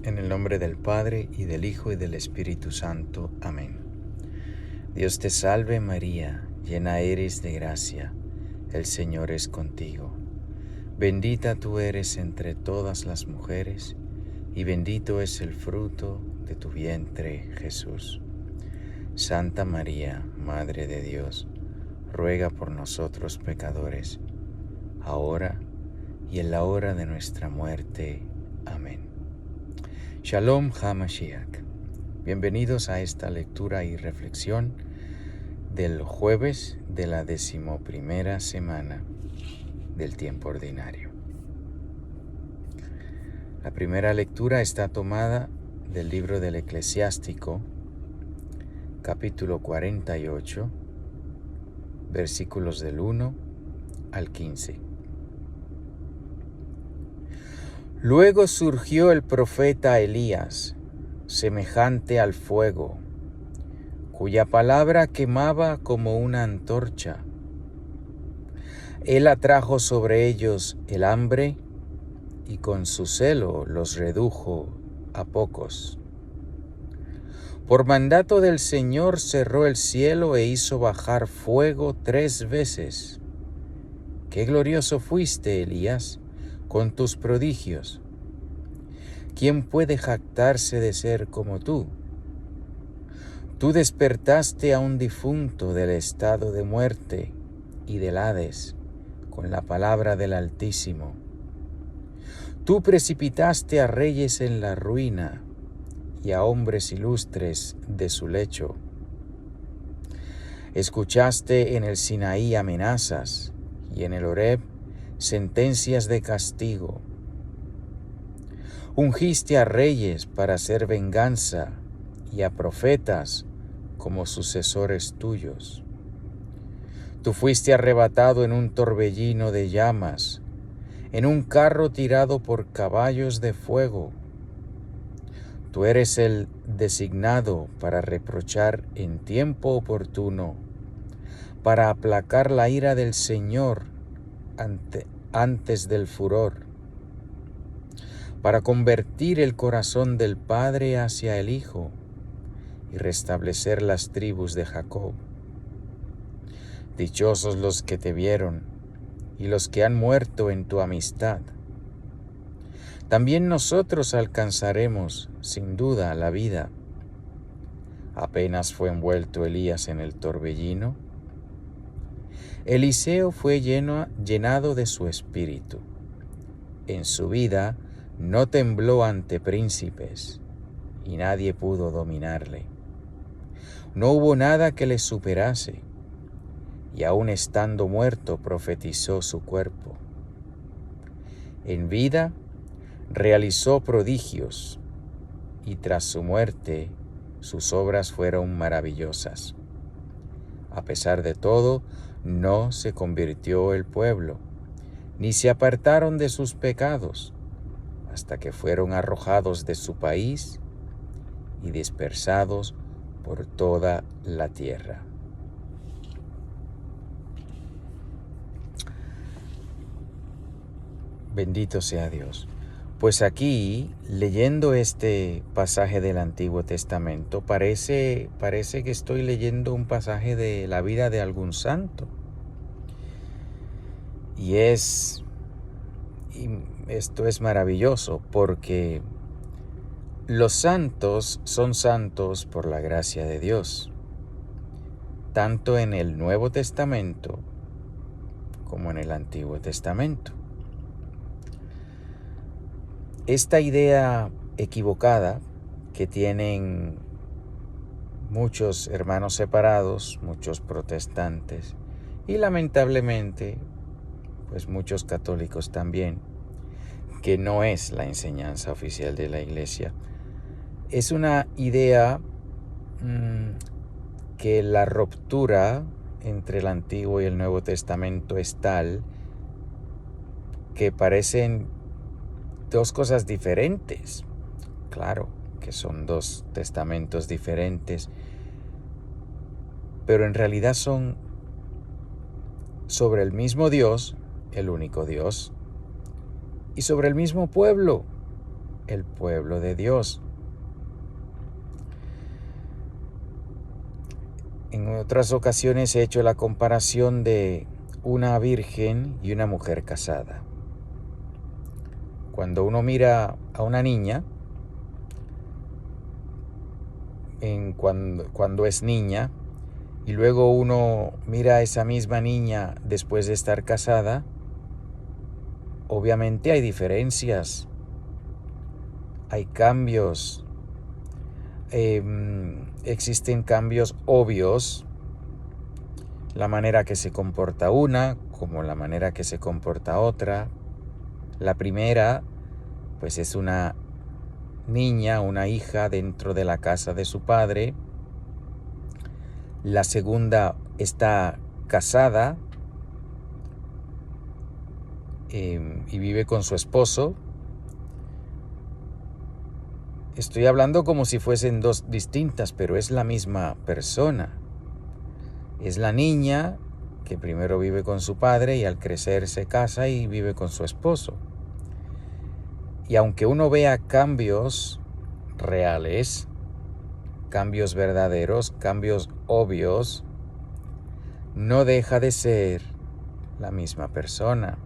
En el nombre del Padre, y del Hijo, y del Espíritu Santo. Amén. Dios te salve María, llena eres de gracia, el Señor es contigo. Bendita tú eres entre todas las mujeres, y bendito es el fruto de tu vientre, Jesús. Santa María, Madre de Dios, ruega por nosotros pecadores, ahora y en la hora de nuestra muerte. Amén. Shalom HaMashiach. Bienvenidos a esta lectura y reflexión del jueves de la 11ª semana del tiempo ordinario. La primera lectura está tomada del libro del Eclesiástico, capítulo 48, versículos del 1 al 15. Luego surgió el profeta Elías, semejante al fuego, cuya palabra quemaba como una antorcha. Él atrajo sobre ellos el hambre y con su celo los redujo a pocos. Por mandato del Señor cerró el cielo e hizo bajar fuego 3 veces. Qué glorioso fuiste, Elías, con tus prodigios. ¿Quién puede jactarse de ser como tú? Tú despertaste a un difunto del estado de muerte y del Hades con la palabra del Altísimo. Tú precipitaste a reyes en la ruina y a hombres ilustres de su lecho. Escuchaste en el Sinaí amenazas y en el Horeb sentencias de castigo. Ungiste a reyes para hacer venganza y a profetas como sucesores tuyos. Tú fuiste arrebatado en un torbellino de llamas, en un carro tirado por caballos de fuego. Tú eres el designado para reprochar en tiempo oportuno, para aplacar la ira del Señor antes del furor, para convertir el corazón del Padre hacia el Hijo y restablecer las tribus de Jacob. Dichosos los que te vieron y los que han muerto en tu amistad. También nosotros alcanzaremos, sin duda, la vida. Apenas fue envuelto Elías en el torbellino, Eliseo fue llenado de su espíritu. En su vida no tembló ante príncipes, y nadie pudo dominarle. No hubo nada que le superase, y aun estando muerto profetizó su cuerpo. En vida realizó prodigios, y tras su muerte sus obras fueron maravillosas. A pesar de todo, no se convirtió el pueblo, ni se apartaron de sus pecados, hasta que fueron arrojados de su país y dispersados por toda la tierra. Bendito sea Dios. Pues aquí, leyendo este pasaje del Antiguo Testamento, parece que estoy leyendo un pasaje de la vida de algún santo. Y esto es maravilloso porque los santos son santos por la gracia de Dios, tanto en el Nuevo Testamento como en el Antiguo Testamento. Esta idea equivocada que tienen muchos hermanos separados, muchos protestantes y lamentablemente pues muchos católicos también, que no es la enseñanza oficial de la Iglesia, es una idea que la ruptura entre el Antiguo y el Nuevo Testamento es tal que parecen dos cosas diferentes. Claro que son dos testamentos diferentes, pero en realidad son sobre el mismo Dios, el único Dios, y sobre el mismo pueblo, el pueblo de Dios. En otras ocasiones he hecho la comparación de una virgen y una mujer casada. Cuando uno mira a una niña, cuando es niña, y luego uno mira a esa misma niña después de estar casada, obviamente hay diferencias, hay cambios, existen cambios obvios, la manera que se comporta una, como la manera que se comporta otra. La primera, pues es una niña, una hija dentro de la casa de su padre. La segunda está casada y vive con su esposo. Estoy hablando como si fuesen dos distintas, pero es la misma persona. Es la niña que primero vive con su padre y al crecer se casa y vive con su esposo. Y aunque uno vea cambios reales, cambios verdaderos, cambios obvios, no deja de ser la misma persona.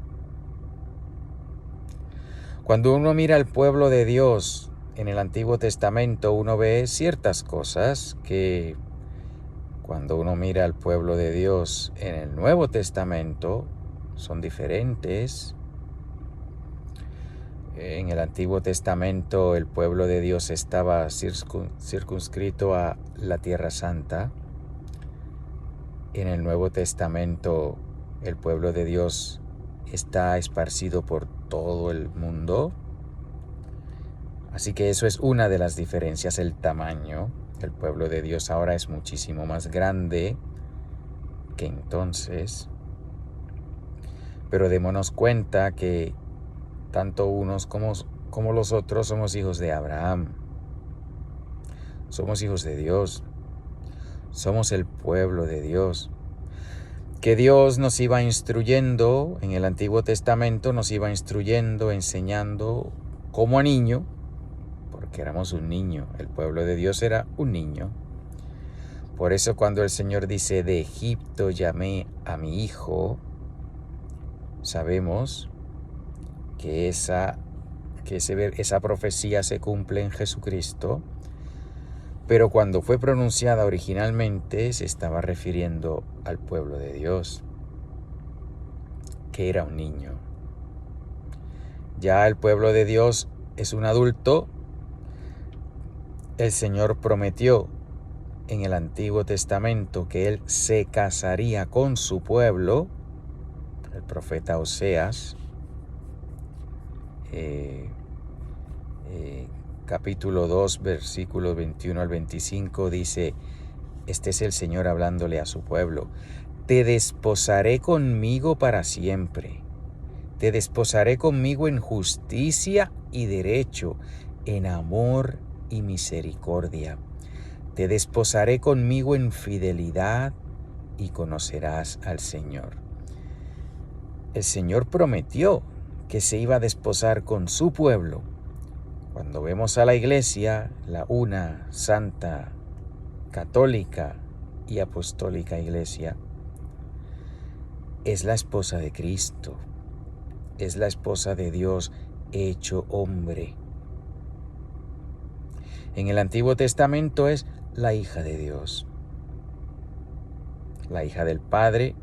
Cuando uno mira al pueblo de Dios en el Antiguo Testamento, uno ve ciertas cosas que cuando uno mira al pueblo de Dios en el Nuevo Testamento son diferentes. En el Antiguo Testamento el pueblo de Dios estaba circunscrito a la Tierra Santa. En el Nuevo Testamento el pueblo de Dios está esparcido por todo el mundo. Así que eso es una de las diferencias, el tamaño. El pueblo de Dios ahora es muchísimo más grande que entonces. Pero démonos cuenta que tanto unos como los otros somos hijos de Abraham. Somos hijos de Dios. Somos el pueblo de Dios. Que Dios nos iba instruyendo, en el Antiguo Testamento nos iba instruyendo, enseñando como a niño, porque éramos un niño, el pueblo de Dios era un niño. Por eso cuando el Señor dice, de Egipto llamé a mi hijo, sabemos que esa profecía se cumple en Jesucristo, pero cuando fue pronunciada originalmente se estaba refiriendo al pueblo de Dios, que era un niño. Ya el pueblo de Dios es un adulto. El Señor prometió en el Antiguo Testamento que Él se casaría con su pueblo, el profeta Oseas, capítulo 2, versículos 21 al 25, dice, este es el Señor hablándole a su pueblo, te desposaré conmigo para siempre, te desposaré conmigo en justicia y derecho, en amor y misericordia. Te desposaré conmigo en fidelidad y conocerás al Señor. El Señor prometió que se iba a desposar con su pueblo. Cuando vemos a la Iglesia, la una, santa, católica y apostólica Iglesia, es la esposa de Cristo, es la esposa de Dios hecho hombre. En el Antiguo Testamento es la hija de Dios, la hija del Padre.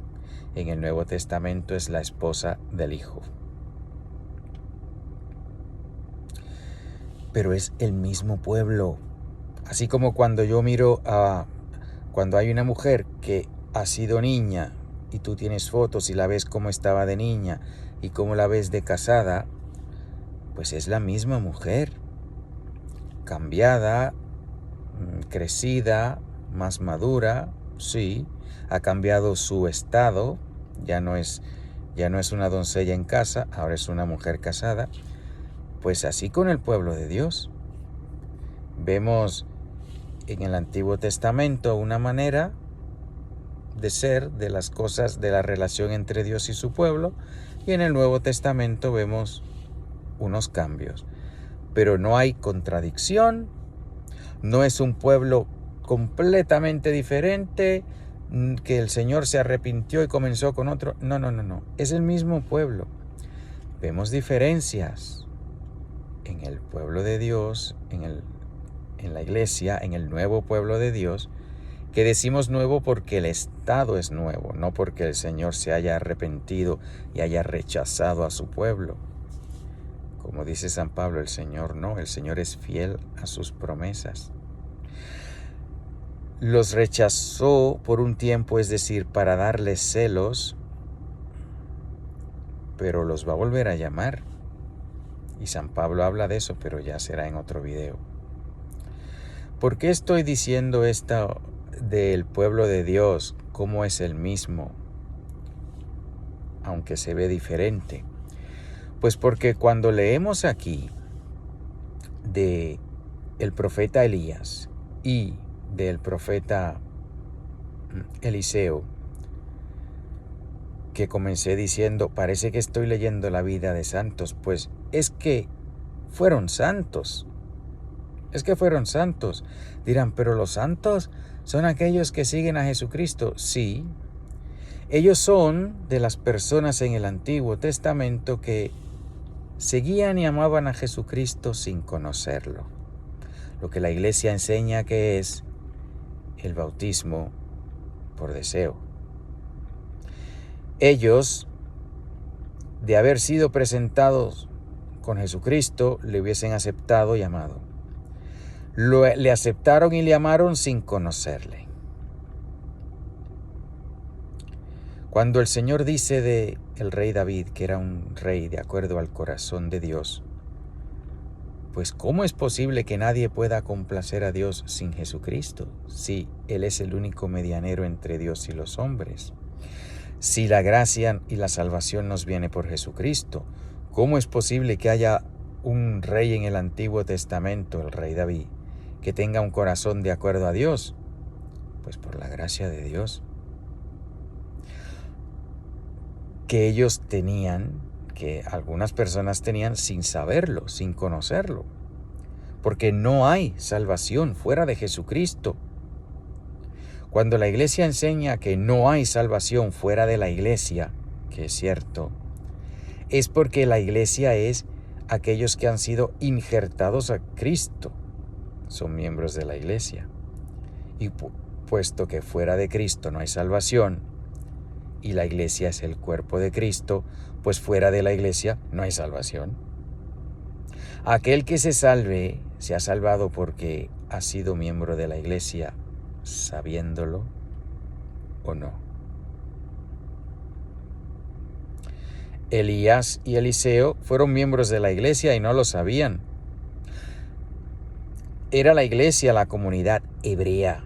En el Nuevo Testamento es la esposa del Hijo. Pero es el mismo pueblo. Así como cuando yo miro cuando hay una mujer que ha sido niña y tú tienes fotos y la ves cómo estaba de niña y cómo la ves de casada, pues es la misma mujer, cambiada, crecida, más madura, sí, ha cambiado su estado, ya no es una doncella en casa, ahora es una mujer casada. Pues así con el pueblo de Dios. Vemos en el Antiguo Testamento una manera de ser, de las cosas, de la relación entre Dios y su pueblo, y en el Nuevo Testamento vemos unos cambios. pero no hay contradicción, no es un pueblo completamente diferente, que el Señor se arrepintió y comenzó con otro. No, es el mismo pueblo. Vemos diferencias en el pueblo de Dios, en la iglesia, en el nuevo pueblo de Dios, que decimos nuevo porque el estado es nuevo, no porque el Señor se haya arrepentido y haya rechazado a su pueblo. Como dice San Pablo, el Señor no, el Señor es fiel a sus promesas. Los rechazó por un tiempo, es decir, para darles celos, pero los va a volver a llamar. Y San Pablo habla de eso, pero ya será en otro video. ¿Por qué estoy diciendo esto del pueblo de Dios, cómo es el mismo, aunque se ve diferente? Pues porque cuando leemos aquí de el profeta Elías y del profeta Eliseo, que comencé diciendo, parece que estoy leyendo la vida de santos, pues es que fueron santos. Es que fueron santos. Dirán, pero los santos son aquellos que siguen a Jesucristo. Sí, ellos son de las personas en el Antiguo Testamento que seguían y amaban a Jesucristo sin conocerlo. Lo que la Iglesia enseña que es el bautismo por deseo. Ellos, de haber sido presentados con Jesucristo, le hubiesen aceptado y amado. Le aceptaron y le amaron sin conocerle. Cuando el Señor dice de el rey David que era un rey de acuerdo al corazón de Dios, pues ¿cómo es posible que nadie pueda complacer a Dios sin Jesucristo? Si Él es el único medianero entre Dios y los hombres. Si la gracia y la salvación nos viene por Jesucristo, ¿cómo es posible que haya un rey en el Antiguo Testamento, el rey David, que tenga un corazón de acuerdo a Dios? Pues por la gracia de Dios. Que ellos tenían, que algunas personas tenían sin saberlo, sin conocerlo. Porque no hay salvación fuera de Jesucristo. Cuando la Iglesia enseña que no hay salvación fuera de la Iglesia, que es cierto, es porque la Iglesia es aquellos que han sido injertados a Cristo. Son miembros de la Iglesia. Y puesto que fuera de Cristo no hay salvación, y la Iglesia es el cuerpo de Cristo, pues fuera de la Iglesia no hay salvación. Aquel que se salve, se ha salvado porque ha sido miembro de la Iglesia, sabiéndolo o no. Elías y Eliseo fueron miembros de la Iglesia y no lo sabían. Era la Iglesia, la comunidad hebrea,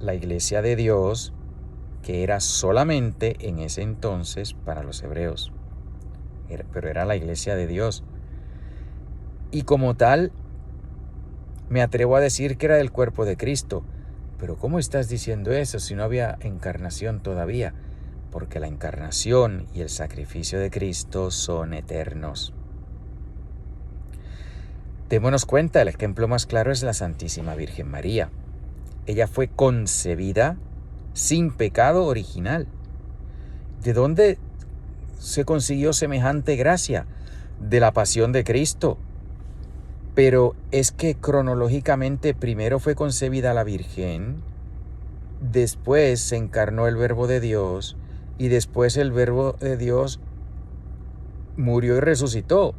la Iglesia de Dios, que era solamente en ese entonces para los hebreos, pero era la Iglesia de Dios. Y como tal, me atrevo a decir que era del cuerpo de Cristo. Pero ¿cómo estás diciendo eso si no había encarnación todavía? Porque la encarnación y el sacrificio de Cristo son eternos. Démonos cuenta, el ejemplo más claro es la Santísima Virgen María. Ella fue concebida sin pecado original. ¿De dónde se consiguió semejante gracia? De la pasión de Cristo. Pero es que cronológicamente primero fue concebida la Virgen, después se encarnó el Verbo de Dios y después el Verbo de Dios murió y resucitó,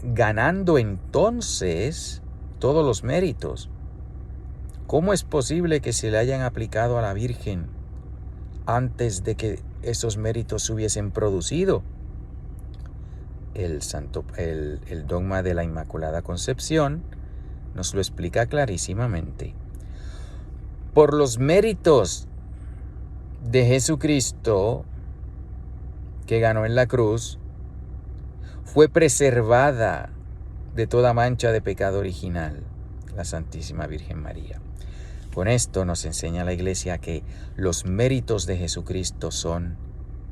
ganando entonces todos los méritos. ¿Cómo es posible que se le hayan aplicado a la Virgen antes de que esos méritos se hubiesen producido? El dogma de la Inmaculada Concepción nos lo explica clarísimamente. Por los méritos de Jesucristo que ganó en la cruz, fue preservada de toda mancha de pecado original la Santísima Virgen María. Con esto nos enseña la Iglesia que los méritos de Jesucristo son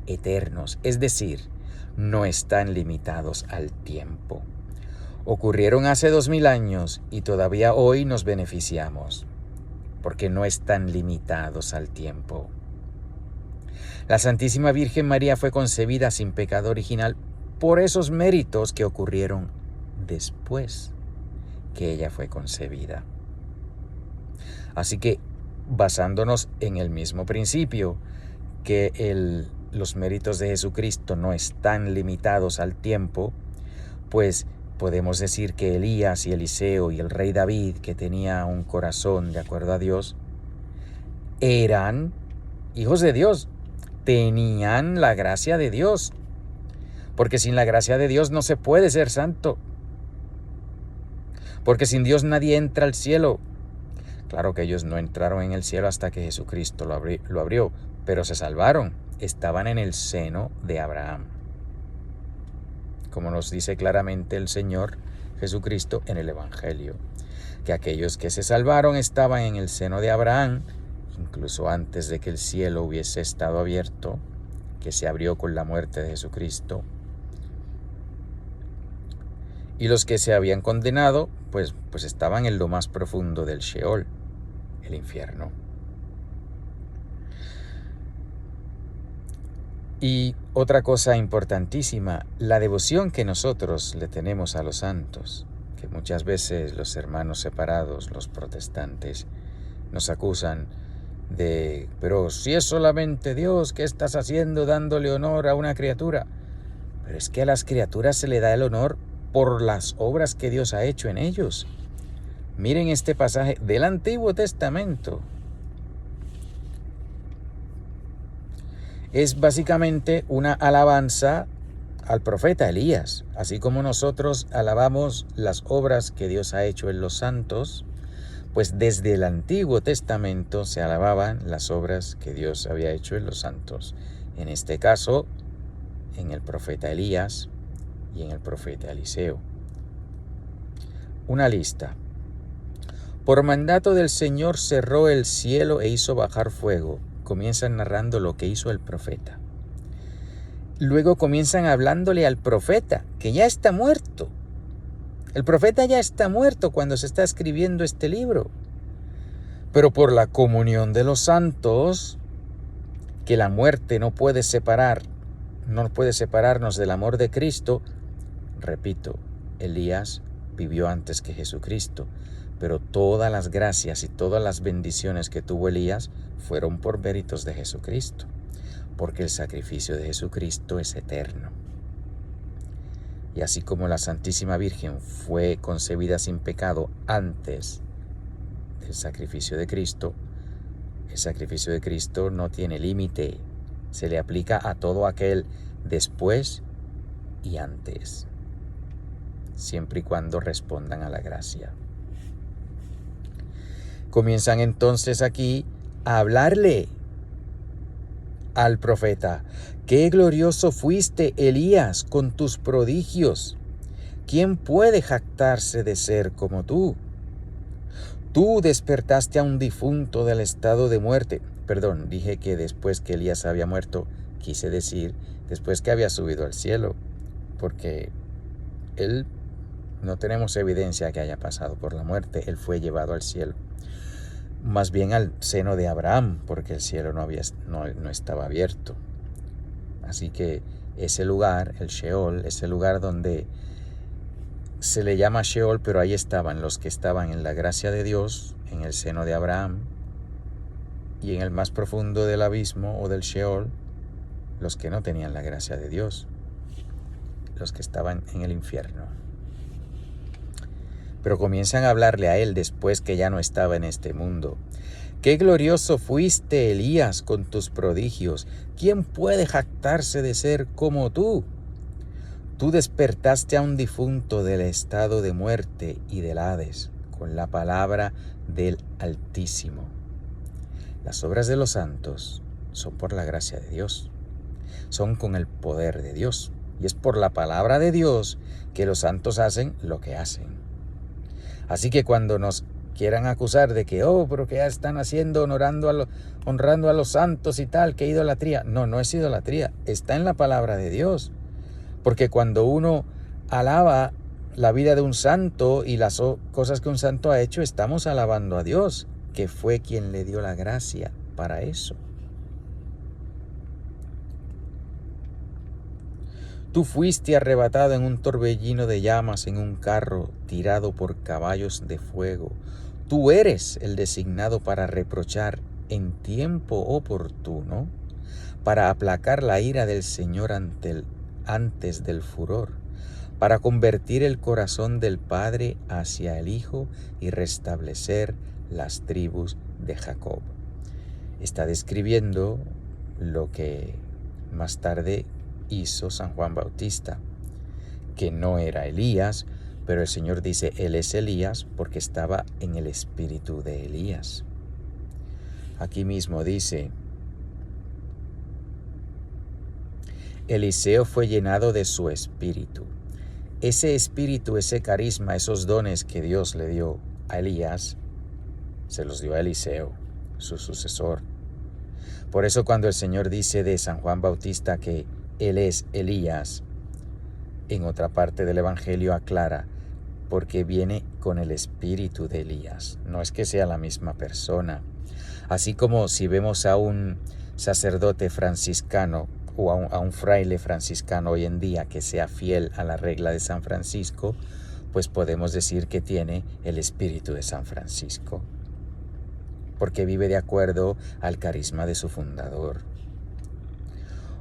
eternos, es decir, no están limitados al tiempo. Ocurrieron hace 2000 años y todavía hoy nos beneficiamos, porque no están limitados al tiempo. La Santísima Virgen María fue concebida sin pecado original por esos méritos que ocurrieron después que ella fue concebida. Así que, basándonos en el mismo principio, que los méritos de Jesucristo no están limitados al tiempo, pues podemos decir que Elías y Eliseo y el rey David, que tenía un corazón de acuerdo a Dios, eran hijos de Dios, tenían la gracia de Dios, porque sin la gracia de Dios no se puede ser santo, porque sin Dios nadie entra al cielo. Claro que ellos no entraron en el cielo hasta que Jesucristo lo abrió, pero se salvaron, estaban en el seno de Abraham, como nos dice claramente el Señor Jesucristo en el Evangelio, que aquellos que se salvaron estaban en el seno de Abraham, incluso antes de que el cielo hubiese estado abierto, que se abrió con la muerte de Jesucristo. Y los que se habían condenado, pues estaban en lo más profundo del Sheol, el infierno. Y otra cosa importantísima, la devoción que nosotros le tenemos a los santos, que muchas veces los hermanos separados, los protestantes, nos acusan de, pero si es solamente Dios, ¿qué estás haciendo dándole honor a una criatura? Pero es que a las criaturas se le da el honor por las obras que Dios ha hecho en ellos. Miren este pasaje del Antiguo Testamento. Es básicamente una alabanza al profeta Elías, así como nosotros alabamos las obras que Dios ha hecho en los santos, pues desde el Antiguo Testamento se alababan las obras que Dios había hecho en los santos. En este caso, en el profeta Elías y en el profeta Eliseo. Una lista. Por mandato del Señor cerró el cielo e hizo bajar fuego. Comienzan narrando lo que hizo el profeta. Luego comienzan hablándole al profeta, que ya está muerto. El profeta ya está muerto cuando se está escribiendo este libro. Pero por la comunión de los santos, que la muerte no puede separarnos del amor de Cristo, repito, Elías vivió antes que Jesucristo, pero todas las gracias y todas las bendiciones que tuvo Elías fueron por méritos de Jesucristo, porque el sacrificio de Jesucristo es eterno. Y así como la Santísima Virgen fue concebida sin pecado antes del sacrificio de Cristo, el sacrificio de Cristo no tiene límite, se le aplica a todo aquel después y antes, siempre y cuando respondan a la gracia. Comienzan entonces aquí a hablarle al profeta. ¡Qué glorioso fuiste, Elías, con tus prodigios! ¿Quién puede jactarse de ser como tú? Tú despertaste a un difunto del estado de muerte. Perdón, dije que después que Elías había muerto, quise decir después que había subido al cielo, porque él no tenemos evidencia que haya pasado por la muerte, él fue llevado al cielo. Más bien al seno de Abraham, porque el cielo no estaba abierto. Así que ese lugar, el Sheol, ese lugar donde se le llama Sheol, pero ahí estaban los que estaban en la gracia de Dios, en el seno de Abraham, y en el más profundo del abismo o del Sheol, los que no tenían la gracia de Dios, los que estaban en el infierno. Pero comienzan a hablarle a él después que ya no estaba en este mundo. ¡Qué glorioso fuiste, Elías, con tus prodigios! ¿Quién puede jactarse de ser como tú? Tú despertaste a un difunto del estado de muerte y del Hades con la palabra del Altísimo. Las obras de los santos son por la gracia de Dios, son con el poder de Dios, y es por la palabra de Dios que los santos hacen lo que hacen. Así que cuando nos quieran acusar de que, pero que ya están haciendo, honrando a los santos y tal, que idolatría. No, no es idolatría, está en la palabra de Dios. Porque cuando uno alaba la vida de un santo y las cosas que un santo ha hecho, estamos alabando a Dios, que fue quien le dio la gracia para eso. Tú fuiste arrebatado en un torbellino de llamas en un carro tirado por caballos de fuego. Tú eres el designado para reprochar en tiempo oportuno, para aplacar la ira del Señor antes del furor, para convertir el corazón del Padre hacia el Hijo y restablecer las tribus de Jacob. Está describiendo lo que más tarde hizo San Juan Bautista, que no era Elías, pero el Señor dice, Él es Elías porque estaba en el espíritu de Elías. Aquí mismo dice, Eliseo fue llenado de su espíritu. Ese espíritu, ese carisma, esos dones que Dios le dio a Elías, se los dio a Eliseo, su sucesor. Por eso cuando el Señor dice de San Juan Bautista que Él es Elías, en otra parte del Evangelio aclara, porque viene con el espíritu de Elías. No es que sea la misma persona. Así como si vemos a un sacerdote franciscano o a un fraile franciscano hoy en día que sea fiel a la regla de San Francisco, pues podemos decir que tiene el espíritu de San Francisco, porque vive de acuerdo al carisma de su fundador.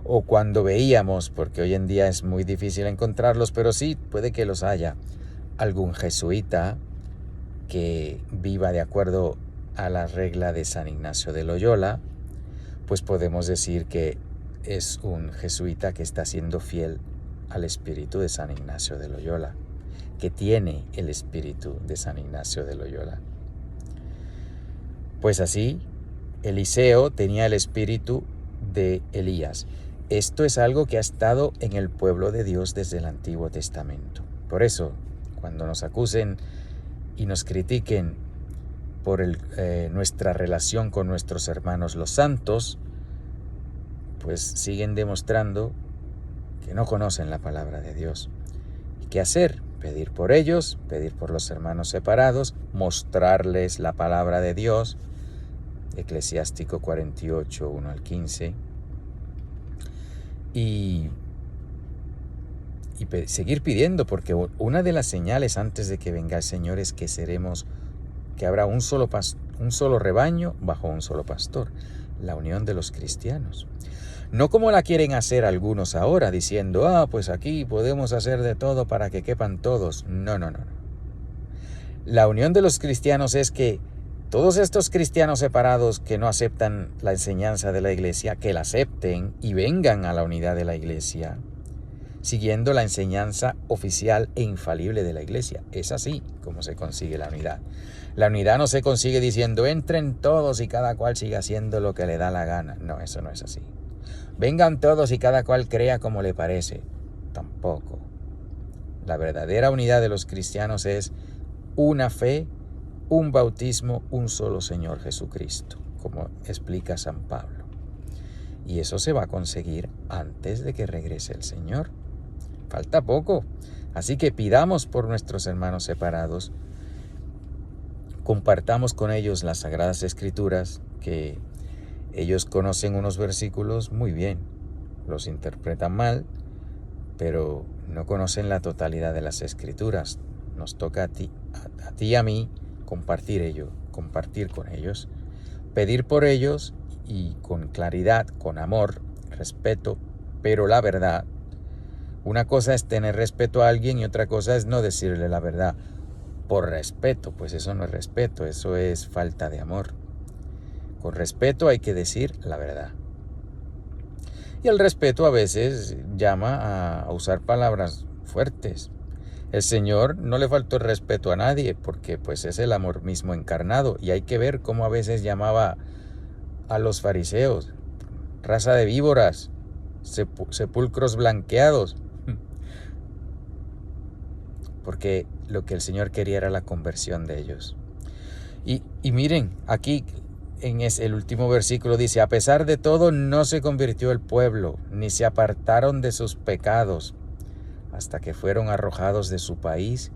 O cuando veíamos, porque hoy en día es muy difícil encontrarlos, pero sí puede que los haya, algún jesuita que viva de acuerdo a la regla de San Ignacio de Loyola, pues podemos decir que es un jesuita que está siendo fiel al espíritu de San Ignacio de Loyola, que tiene el espíritu de San Ignacio de Loyola. Pues así, Eliseo tenía el espíritu de Elías. Esto es algo que ha estado en el pueblo de Dios desde el Antiguo Testamento. Por eso, cuando nos acusen y nos critiquen por nuestra relación con nuestros hermanos los santos, pues siguen demostrando que no conocen la palabra de Dios. ¿Y qué hacer? Pedir por ellos, pedir por los hermanos separados, mostrarles la palabra de Dios, Eclesiástico 48, 1 al 15, y seguir pidiendo, porque una de las señales antes de que venga el Señor es que habrá un solo rebaño bajo un solo pastor, la unión de los cristianos. No como la quieren hacer algunos ahora, diciendo, pues aquí podemos hacer de todo para que quepan todos. No. La unión de los cristianos es que todos estos cristianos separados que no aceptan la enseñanza de la iglesia, que la acepten y vengan a la unidad de la iglesia, siguiendo la enseñanza oficial e infalible de la iglesia. Es así como se consigue la unidad. La unidad no se consigue diciendo, entren todos y cada cual siga haciendo lo que le da la gana. No, eso no es así. Vengan todos y cada cual crea como le parece. Tampoco. La verdadera unidad de los cristianos es una fe, un bautismo, un solo Señor Jesucristo, como explica San Pablo. Y eso se va a conseguir antes de que regrese el Señor. Falta poco. Así que pidamos por nuestros hermanos separados, compartamos con ellos las Sagradas Escrituras, que ellos conocen unos versículos muy bien, los interpretan mal, pero no conocen la totalidad de las Escrituras. Nos toca a ti y a mí compartir con ellos, pedir por ellos y con claridad, con amor, respeto, pero la verdad. Una cosa es tener respeto a alguien y otra cosa es no decirle la verdad por respeto, pues eso no es respeto, eso es falta de amor. Con respeto hay que decir la verdad. Y el respeto a veces llama a usar palabras fuertes. El Señor no le faltó el respeto a nadie porque pues es el amor mismo encarnado, y hay que ver cómo a veces llamaba a los fariseos raza de víboras, sepulcros blanqueados, porque lo que el Señor quería era la conversión de ellos. Y miren, aquí en el último versículo dice, a pesar de todo no se convirtió el pueblo, ni se apartaron de sus pecados. hasta que fueron arrojados de su país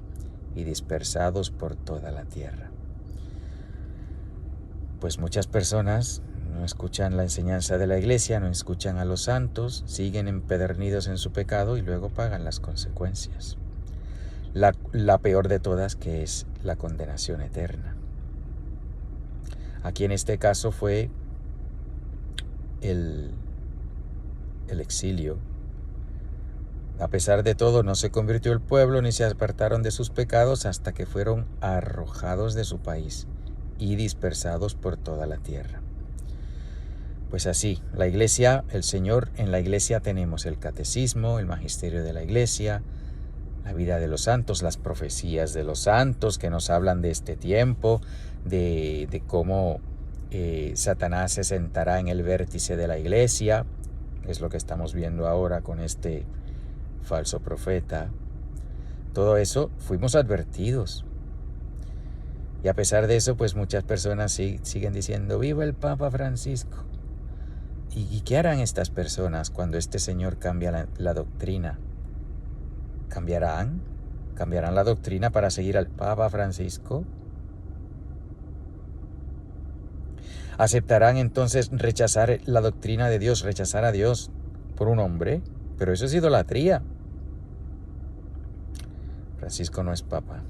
y dispersados por toda la tierra. Pues muchas personas no escuchan la enseñanza de la iglesia, no escuchan a los santos, siguen empedernidos en su pecado y luego pagan las consecuencias. La peor de todas, que es la condenación eterna. Aquí en este caso fue el exilio. A pesar de todo, no se convirtió el pueblo ni se apartaron de sus pecados hasta que fueron arrojados de su país y dispersados por toda la tierra. Pues así, la iglesia, el Señor, en la iglesia tenemos el catecismo, el magisterio de la iglesia, la vida de los santos, las profecías de los santos que nos hablan de este tiempo, de cómo Satanás se sentará en el vértice de la iglesia. Es lo que estamos viendo ahora con este falso profeta. Todo eso fuimos advertidos. Y a pesar de eso, pues muchas personas siguen diciendo, ¡viva el Papa Francisco! ¿Y qué harán estas personas cuando este Señor cambia la doctrina? ¿Cambiarán la doctrina para seguir al Papa Francisco? ¿Aceptarán entonces rechazar la doctrina de Dios, rechazar a Dios por un hombre? Pero eso es idolatría. Francisco no es Papa.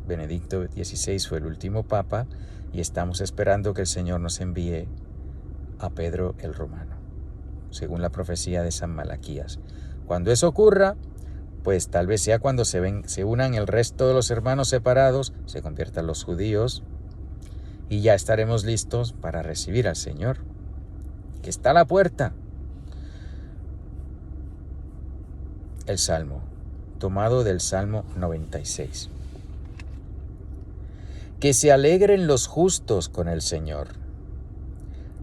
Benedicto XVI fue el último Papa y estamos esperando que el Señor nos envíe a Pedro el Romano, según la profecía de San Malaquías. Cuando eso ocurra, pues tal vez sea cuando se unan el resto de los hermanos separados, se conviertan los judíos, y ya estaremos listos para recibir al Señor, que está a la puerta. El Salmo, tomado del Salmo 96. Que se alegren los justos con el Señor.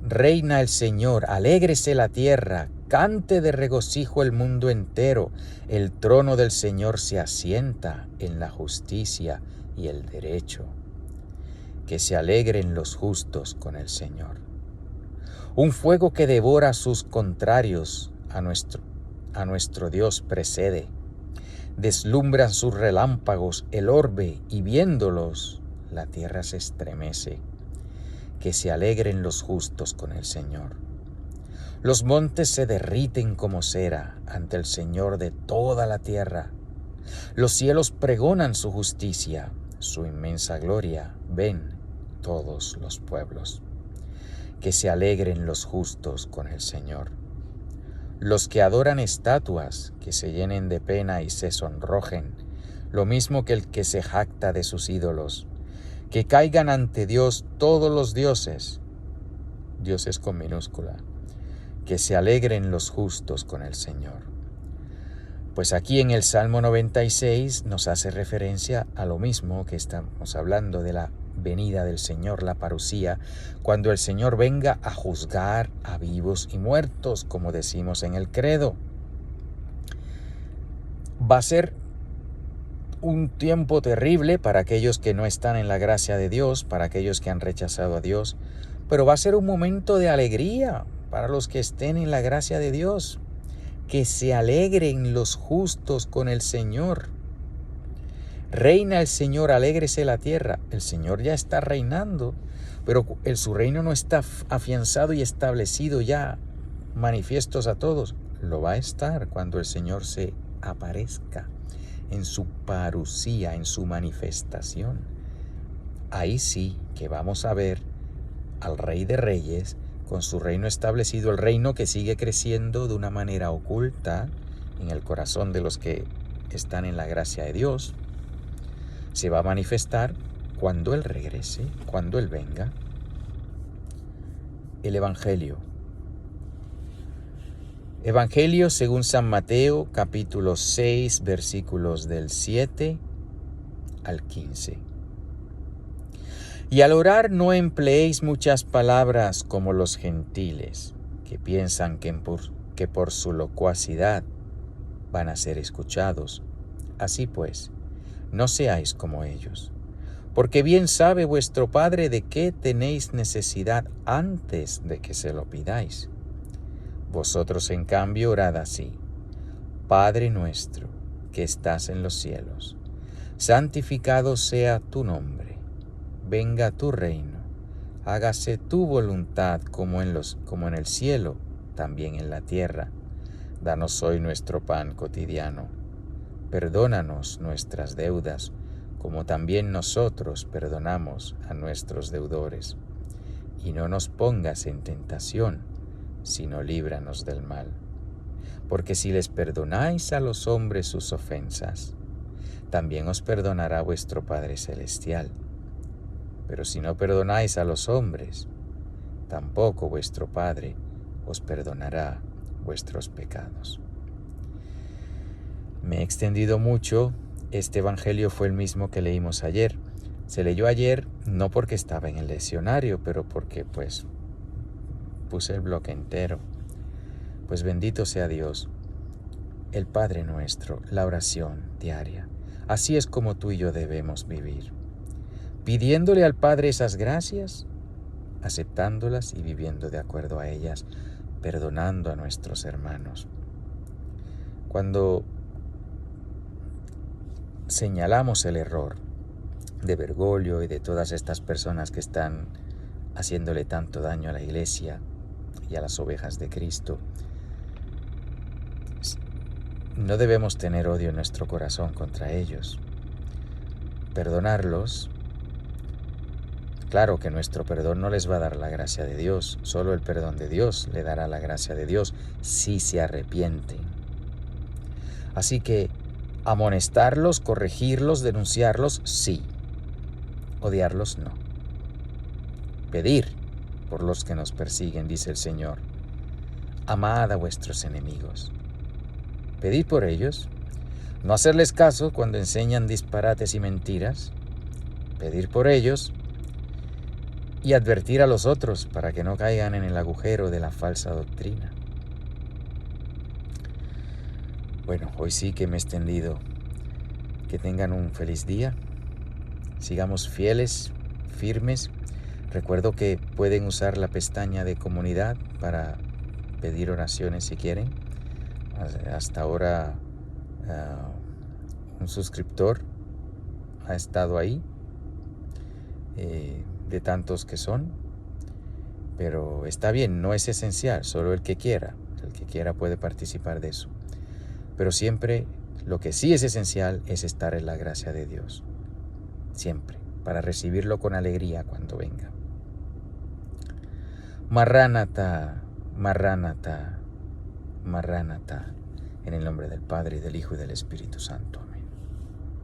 Reina el Señor, alégrese la tierra, cante de regocijo el mundo entero. El trono del Señor se asienta en la justicia y el derecho. Que se alegren los justos con el Señor. Un fuego que devora a sus contrarios a nuestro Dios precede. Deslumbran sus relámpagos el orbe y viéndolos la tierra se estremece. Que se alegren los justos con el Señor. Los montes se derriten como cera ante el Señor de toda la tierra. Los cielos pregonan su justicia, su inmensa gloria ven todos los pueblos. Que se alegren los justos con el Señor. Los que adoran estatuas, que se llenen de pena y se sonrojen, lo mismo que el que se jacta de sus ídolos. Que caigan ante Dios todos los dioses, dioses con minúscula. Que se alegren los justos con el Señor. Pues aquí en el Salmo 96 nos hace referencia a lo mismo que estamos hablando de la venida del Señor, la parusía, cuando el Señor venga a juzgar a vivos y muertos, como decimos en el credo. Va a ser un tiempo terrible para aquellos que no están en la gracia de Dios, para aquellos que han rechazado a Dios, pero va a ser un momento de alegría para los que estén en la gracia de Dios. Que se alegren los justos con el Señor. Reina el Señor, alégrese la tierra. El Señor ya está reinando, pero su reino no está afianzado y establecido ya, manifiestos a todos. Lo va a estar cuando el Señor se aparezca en su parusía, en su manifestación. Ahí sí que vamos a ver al Rey de Reyes con su reino establecido, el reino que sigue creciendo de una manera oculta en el corazón de los que están en la gracia de Dios. Se va a manifestar cuando Él regrese, cuando Él venga. El Evangelio. Evangelio según San Mateo, capítulo 6, versículos del 7 al 15. Y al orar no empleéis muchas palabras como los gentiles, que piensan que por su locuacidad van a ser escuchados. Así pues, no seáis como ellos, porque bien sabe vuestro Padre de qué tenéis necesidad antes de que se lo pidáis. Vosotros, en cambio, orad así: Padre nuestro, que estás en los cielos, santificado sea tu nombre. Venga tu reino. Hágase tu voluntad como en el cielo, también en la tierra. Danos hoy nuestro pan cotidiano. Perdónanos nuestras deudas, como también nosotros perdonamos a nuestros deudores. Y no nos pongas en tentación, sino líbranos del mal. Porque si les perdonáis a los hombres sus ofensas, también os perdonará vuestro Padre Celestial. Pero si no perdonáis a los hombres, tampoco vuestro Padre os perdonará vuestros pecados. Me he extendido mucho. Este evangelio fue el mismo que leímos ayer. Se leyó ayer no porque estaba en el leccionario, pero porque puse el bloque entero. Pues bendito sea Dios, el Padre nuestro, la oración diaria. Así es como tú y yo debemos vivir, pidiéndole al Padre esas gracias, aceptándolas y viviendo de acuerdo a ellas, perdonando a nuestros hermanos. Cuando señalamos el error de Bergoglio y de todas estas personas que están haciéndole tanto daño a la Iglesia y a las ovejas de Cristo, no debemos tener odio en nuestro corazón contra ellos. Perdonarlos, claro que nuestro perdón no les va a dar la gracia de Dios, solo el perdón de Dios le dará la gracia de Dios si se arrepienten. Así que amonestarlos, corregirlos, denunciarlos, sí. Odiarlos, no. Pedir por los que nos persiguen, dice el Señor. Amad a vuestros enemigos. Pedid por ellos. No hacerles caso cuando enseñan disparates y mentiras. Pedir por ellos y advertir a los otros para que no caigan en el agujero de la falsa doctrina. Bueno, hoy sí que me he extendido. Que tengan un feliz día. Sigamos fieles, firmes. Recuerdo que pueden usar la pestaña de comunidad para pedir oraciones si quieren. Hasta ahora un suscriptor ha estado ahí, de tantos que son, pero está bien, no es esencial, solo el que quiera puede participar de eso. Pero siempre lo que sí es esencial es estar en la gracia de Dios, siempre, para recibirlo con alegría cuando venga. Marránata, Marránata, Marránata, en el nombre del Padre, y del Hijo y del Espíritu Santo.